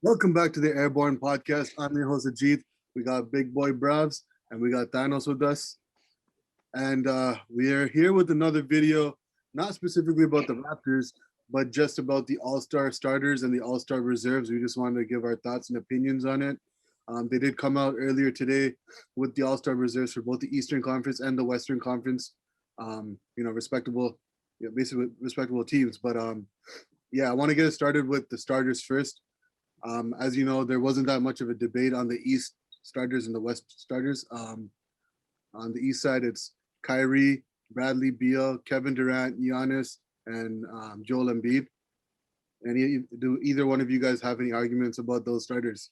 Welcome back to the Airborne Podcast. I'm your host Ajit. We got Big Boy Bravs and we got Thanos with us. And we are here with another video, not specifically about the Raptors, but just about the All-Star starters and the All-Star reserves. We just wanted to give our thoughts and opinions on it. They did come out earlier today with the All-Star reserves for both the Eastern Conference and the Western Conference. Respectable, basically respectable teams. But I want to get it started with the starters first. As you know, there wasn't that much of a debate on the East starters and the West starters. On the East side, it's Kyrie, Bradley Beal, Kevin Durant, Giannis, and Joel Embiid. Do either one of you guys have any arguments about those starters?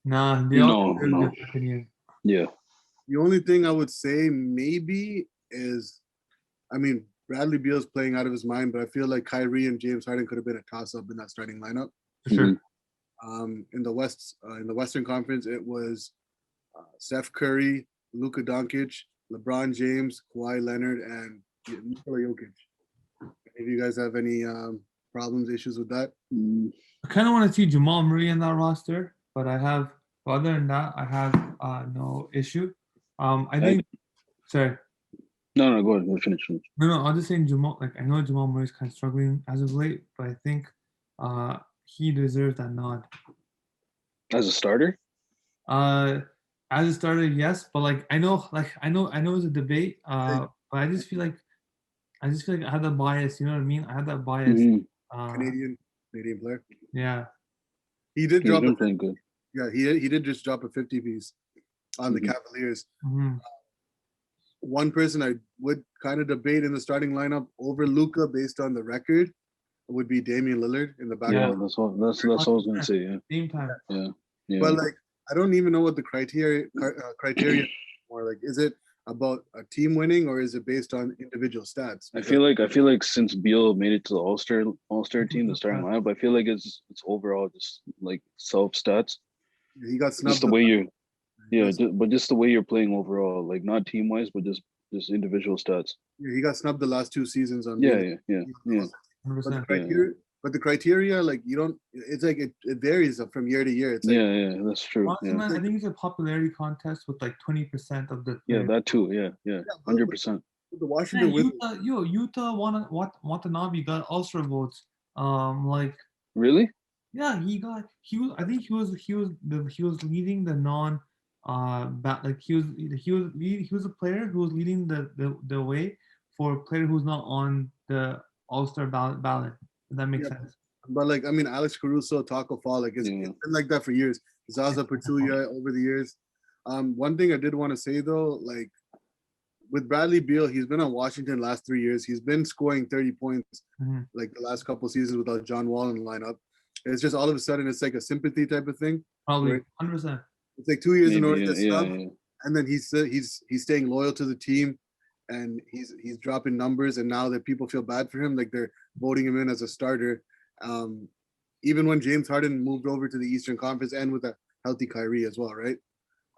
Nah, they all have No. different opinion. Yeah. The only thing I would say maybe is, Bradley Beal's playing out of his mind, but I feel like Kyrie and James Harden could have been a toss-up in that starting lineup. For sure. In the Western Conference, it was Steph Curry, Luka Doncic, LeBron James, Kawhi Leonard, and Nikola Jokic. If you guys have any problems, issues with that? I kind of want to see Jamal Murray in that roster, but other than that, I have no issue. Sorry. No, go ahead. We'll finish. No, I'm just saying Jamal. Like, I know Jamal Murray's kind of struggling as of late, but I think he deserves that nod. As a starter? As a starter, yes, but I know it's a debate. But I just feel like I have that bias. You know what I mean? I have that bias. Canadian player. Yeah. He did drop a playing good. Yeah, he did just drop a 50 piece on the Cavaliers. Mm-hmm. One person I would kind of debate in the starting lineup over Luka based on the record would be Damian Lillard in the back. Yeah, that's what I was gonna say. Yeah. Same time. Yeah. But I don't even know what the criteria or is it about a team winning or is it based on individual stats? I feel like since Beal made it to the All-Star team, the starting lineup, I feel like it's overall just like self stats. He got snubbed. Just the way just the way you're playing overall, like not team wise, but just individual stats. Yeah, he got snubbed the last two seasons on. Yeah. 100%. But the criteria, you don't. It's like it varies from year to year. It's that's true. Honestly, man, I think it's a popularity contest with 20% of the. Yeah, that too. Yeah, 100%. The Washington Wizards. Utah Watanabe got All-Star votes. Really? Yeah, he was leading the non he was a player who was leading the way for a player who's not on the All-Star ballot. If that makes sense. But Alex Caruso, Taco Fall, it's been like that for years. Zaza Pachulia over the years. One thing I did want to say though, with Bradley Beal, he's been on Washington last 3 years. He's been scoring 30 points the last couple of seasons without John Wall in the lineup. It's just all of a sudden it's like a sympathy type of thing. Probably 100%. It's like 2 years in order to snub, and then he's staying loyal to the team, and he's dropping numbers. And now that people feel bad for him, they're voting him in as a starter. Even when James Harden moved over to the Eastern Conference and with a healthy Kyrie as well, right?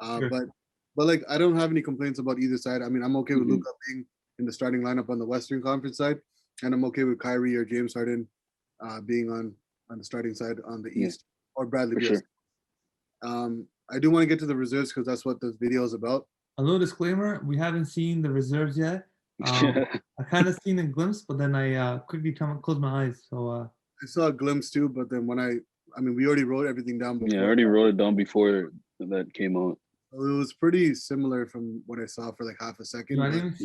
Sure. But I don't have any complaints about either side. I'm okay with Luka being in the starting lineup on the Western Conference side, and I'm okay with Kyrie or James Harden being on the starting side on the East, or Bradley Beal. Sure. I do want to get to the reserves because that's what this video is about. A little disclaimer: we haven't seen the reserves yet. I kind of seen a glimpse, but then I quickly closed my eyes. So I saw a glimpse too, but then when we already wrote everything down before. Yeah, I already wrote it down before that came out. It was pretty similar from what I saw for half a second. No, I didn't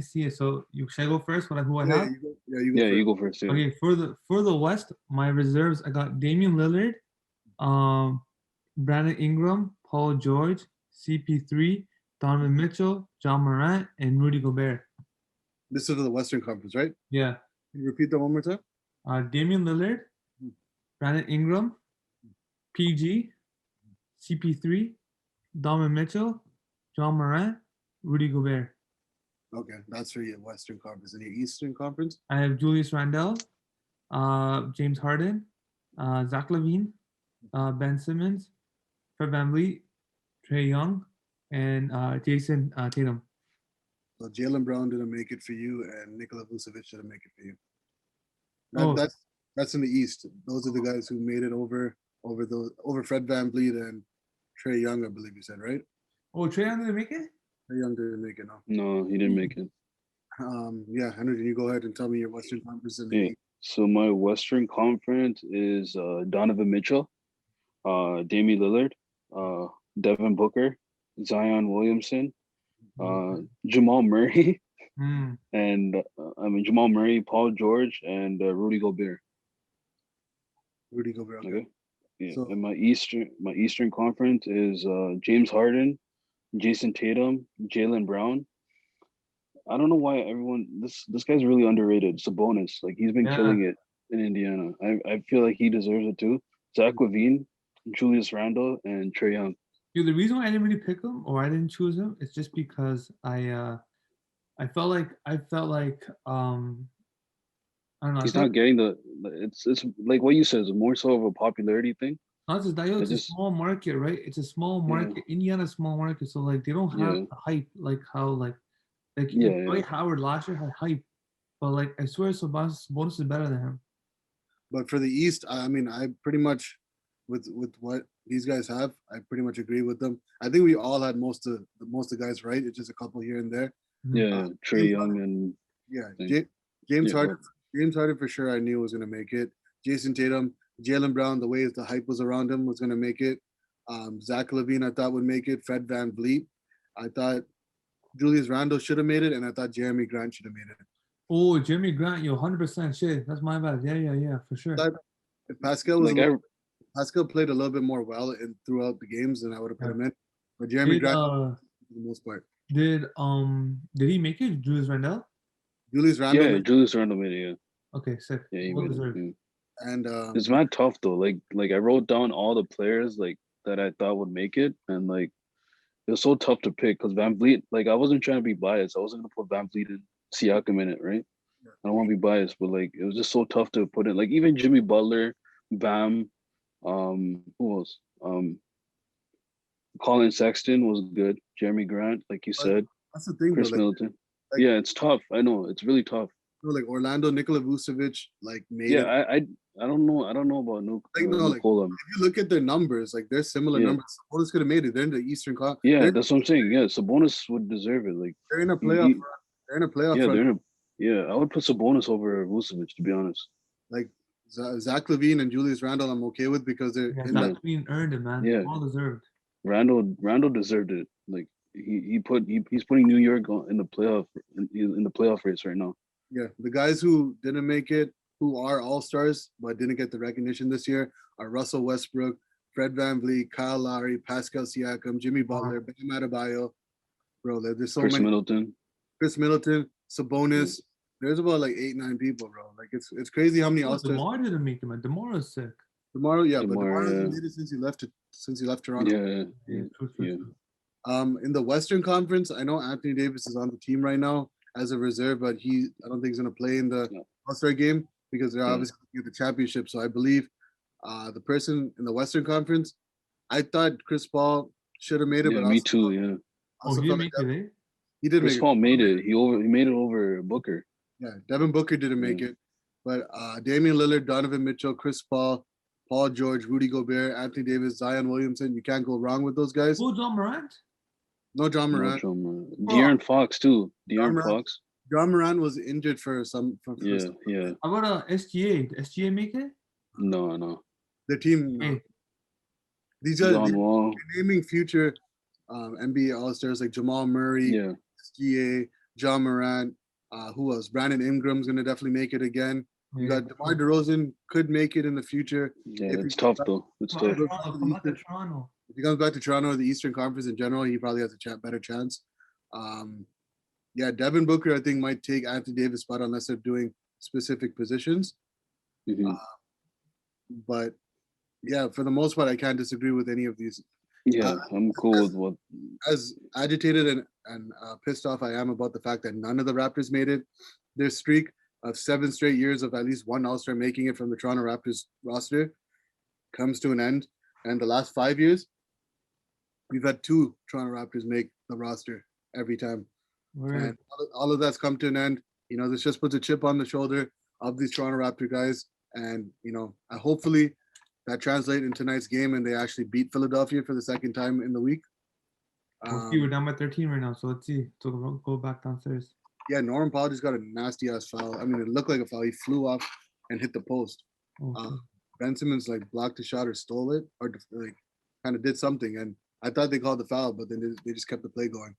see it. So should I go first? Who I have? You go first. Yeah. Okay, for the West, my reserves, I got Damian Lillard, Brandon Ingram, Paul George, CP3, Donovan Mitchell, John Morant, and Rudy Gobert. This is the Western Conference, right? Yeah. Can you repeat that one more time? Damian Lillard, Brandon Ingram, PG, CP3, Donovan Mitchell, John Morant, Rudy Gobert. Okay, that's for your Western Conference. And your Eastern Conference? I have Julius Randle, James Harden, Zach LaVine, Ben Simmons, Fred VanVleet, Trae Young, and Jason Tatum. So Jalen Brown didn't make it for you, and Nikola Vucevic didn't make it for you. Oh, That's in the East. Those are the guys who made it over Fred VanVleet and Trey Young, I believe you said, right? Trae Young didn't make it? Trey Young didn't make it, no. No, he didn't make it. Yeah, Henry, can you go ahead and tell me your Western Conference in the Yeah. East? So my Western Conference is Donovan Mitchell, Damian Lillard, Devin Booker, Zion Williamson, Jamal Murray, Mm. and Jamal Murray, Paul George, and Rudy Gobert. Rudy Gobert. Okay. Okay. Yeah. So And my Eastern Conference is James Harden, Jason Tatum, Jalen Brown. I don't know why everyone this guy's really underrated. Sabonis, like he's been Yeah. killing it in Indiana. I feel like he deserves it too. Zach LaVine, Julius Randle, and Trae Young. Dude, the reason why I didn't really pick him or I didn't choose him is just because I felt like I don't know. I He's felt not getting the. It's like what you said. It's more so of a popularity thing. not just that, yo, it's It's a just small market, right? It's a small yeah, market. Indiana's small market, so like they don't have yeah, the hype like how like yeah, yeah. Dwight Howard last year had hype, but like I swear Sabonis is better than him. but for the East, I mean, I pretty much with what these guys have, I pretty much agree with them. I think we all had most of the guys right. It's just a couple here and there. Yeah, Trae James Young Harden, and yeah, thing. James Yeah, Harden. James Harden for sure. I knew was going to make it. Jason Tatum, Jalen Brown. The way the hype was around him was going to make it. Zach LaVine, I thought would make it. Fred VanVleet, I thought Julius Randle should have made it, and I thought Jeremy Grant should have made it. Oh, Jimmy Grant, yo, 100% shit. That's my bad. Yeah, for sure. If Pascal was like Pascal played a little bit more well throughout the games, then I would have put him in. But Jeremy Did Grant, for the most part, did he make it, Julius Randle? Julius Randle, yeah, Julius Randle made it. Okay, sick. Yeah, he Well made deserved. it. Yeah. and It's not tough though. Like I wrote down all the players like that I thought would make it, and like it was so tough to pick because Van Vliet. Like I wasn't trying to be biased. I wasn't gonna put Van Vliet and Siakam in it, right? I don't want to be biased, but like it was just so tough to put in. Like even Jimmy Butler, Bam, who else? Colin Sexton was good. Jeremy Grant, like you said, that's the thing, Chris though. Middleton. Like, Yeah, it's tough. I know it's really tough. like Orlando, Nikola Vucevic, like made Yeah, it. I don't know. I don't know about Like, if you look at their numbers, like they're similar Yeah. numbers. Sabonis could have made it. They're in the Eastern Conference. Yeah, that's what I'm saying. Yeah, Sabonis would deserve it. Like They're in a playoff. They're in a playoff. yeah, run. I would put Sabonis over Vucevic to be honest. Like Zach LaVine and Julius Randle, I'm okay with because they're Yeah, in that's that. being earned it, man. Yeah. All deserved. Randall deserved it. Like he's putting New York in the playoff in the playoff race right now. Yeah, the guys who didn't make it, who are all stars but didn't get the recognition this year, are Russell Westbrook, Fred VanVleet, Kyle Lowry, Pascal Siakam, Jimmy Butler, Bam Adebayo. Bro, there's so Chris many. Middleton. Chris Middleton, Sabonis. There's about like 8-9 people, bro. Like it's crazy how many all stars. DeMar didn't make it, man. DeMar is sick. Tomorrow, yeah, but DeMar, DeMar hasn't yeah. made it since he left Toronto. Yeah. True. In the Western Conference, I know Anthony Davis is on the team right now as a reserve, but I don't think he's going to play in the All-Star game because they're obviously going to get the championship. So I believe the person in the Western Conference, I thought Chris Paul should have made it. Yeah, but me too. Yeah. Oh, he didn't make it, eh? He did Chris make Paul it. made it. He made it over Booker. Yeah, Devin Booker didn't make it, but Damian Lillard, Donovan Mitchell, Chris Paul, Paul George, Rudy Gobert, Anthony Davis, Zion Williamson. You can't go wrong with those guys. Oh, John Morant? No John Morant. De'Aaron Fox too. De'Aaron Fox. John Morant was injured for some. Yeah. How about SGA? Did SGA make it? No. The team. Hey. These guys John Wall. naming future NBA All Stars like Jamal Murray, Yeah. SGA, John Morant. Who else? Brandon Ingram's gonna definitely make it again. You got DeMar DeRozan could make it in the future. Yeah, it's tough though. It's tough. Come back to Toronto. If he comes back to Toronto or the Eastern Conference in general, he probably has a better chance. Yeah, Devin Booker, I think, might take Anthony Davis' spot unless they're doing specific positions. But yeah, for the most part, I can't disagree with any of these. Yeah, I'm cool with what. As agitated and pissed off I am about the fact that none of the Raptors made it, their streak of 7 straight years of at least one All-Star making it from the Toronto Raptors roster comes to an end. And the last 5 years, we've had 2 Toronto Raptors make the roster every time. Word. all of that's come to an end. You know, this just puts a chip on the shoulder of these Toronto Raptor guys, and you know, hopefully that translates in tonight's game, and they actually beat Philadelphia for the second time in the week. We'll see. We're down by 13 right now, so let's see. So we'll go back downstairs. Yeah, Norman Powell just got a nasty ass foul. I mean, it looked like a foul. He flew off and hit the post. Okay. Ben Simmons like blocked the shot or stole it or like kind of did something, and I thought they called the foul, but then they just kept the play going.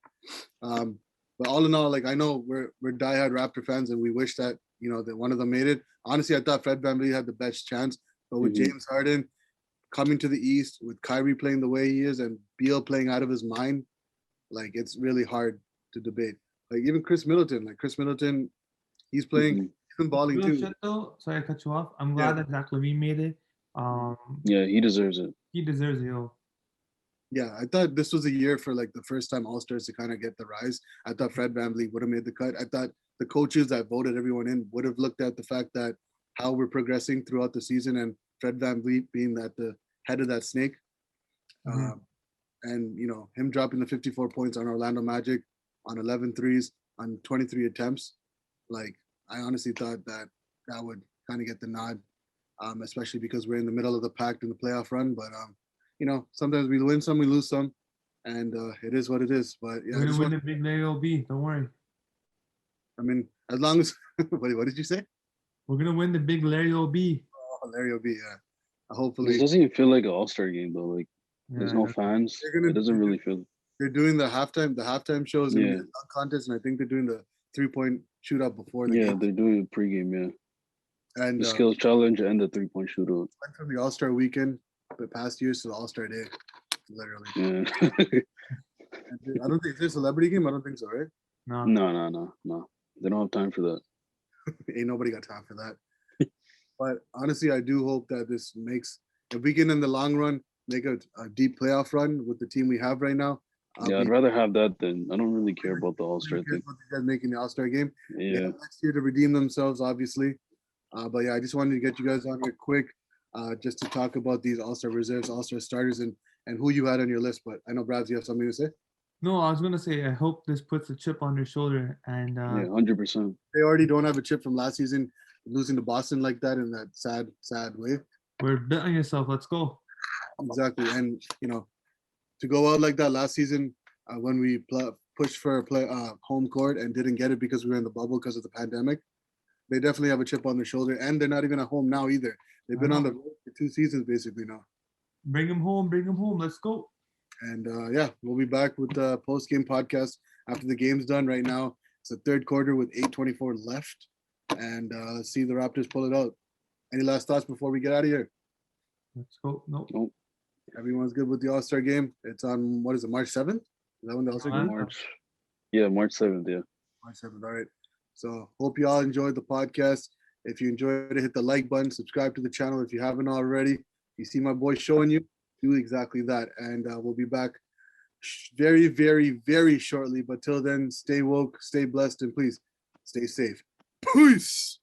But all in all, like I know we're diehard Raptor fans, and we wish that you know that one of them made it. Honestly, I thought Fred VanVleet had the best chance, but with James Harden coming to the East, with Kyrie playing the way he is, and Beal playing out of his mind, like it's really hard to debate. Like even Chris Middleton, he's playing, he's been balling Real too. shit though. Sorry, I cut you off. I'm glad that Zach LaVine made it. Yeah, he deserves it. He deserves it, yo. Yeah, I thought this was a year for like the first time All Stars to kind of get the rise. I thought Fred VanVleet would have made the cut. I thought the coaches that voted everyone in would have looked at the fact that how we're progressing throughout the season, and Fred VanVleet being that the head of that snake, and you know him dropping the 54 points on Orlando Magic on 11 threes on 23 attempts. Like I honestly thought that would kind of get the nod, especially because we're in the middle of the pack in the playoff run. But you know, sometimes we win some, we lose some, and it is what it is. But yeah, We're gonna win the big Larry OB. Don't worry. I mean, as long as what did you say? We're gonna win the big Larry OB. Oh, Larry will be hopefully. It doesn't even feel like an All-Star game though. Like there's no fans. It doesn't really feel. They're doing the halftime shows and the dunk contest, and I think they're doing the 3-point shootout before the game. They're doing a pregame, and the skills challenge and the 3-point shootout. Went from the All-Star weekend the past years to the All-Star day, literally. Yeah. I don't think it's a celebrity game. I don't think so, right? No. They don't have time for that. Ain't nobody got time for that. But honestly, I do hope that this makes, if we can in the long run make a deep playoff run with the team we have right now. I'd rather have that than I don't really care about the All-Star thing. You guys making the All-Star game. Yeah. Next year to redeem themselves, obviously. But yeah, I just wanted to get you guys on here quick, just to talk about these All-Star reserves, All-Star starters, and who you had on your list. But I know, Bravs, you have something to say? No, I was gonna say I hope this puts a chip on their shoulder, and 100%. They already don't have a chip from last season, losing to Boston like that in that sad way. We're betting yourself. Let's go. Exactly, and you know, to go out like that last season when we pushed for home court and didn't get it because we were in the bubble because of the pandemic, they definitely have a chip on their shoulder, and they're not even at home now either. They've been on the road for 2 seasons basically now. Bring them home. Let's go. And yeah, we'll be back with the post-game podcast after the game's done. Right now, it's the third quarter with 8:24 left, and let's see the Raptors pull it out. Any last thoughts before we get out of here? Let's go. Nope. Everyone's good with the All-Star game. It's on, what is it, March 7th? Is that when the All-Star game? March 7th. Yeah. March 7th. All right. So hope you all enjoyed the podcast. If you enjoyed it, hit the like button, subscribe to the channel if you haven't already. You see my boy showing you, do exactly that. And we'll be back very, very, very shortly. But till then, stay woke, stay blessed, and please stay safe. Peace.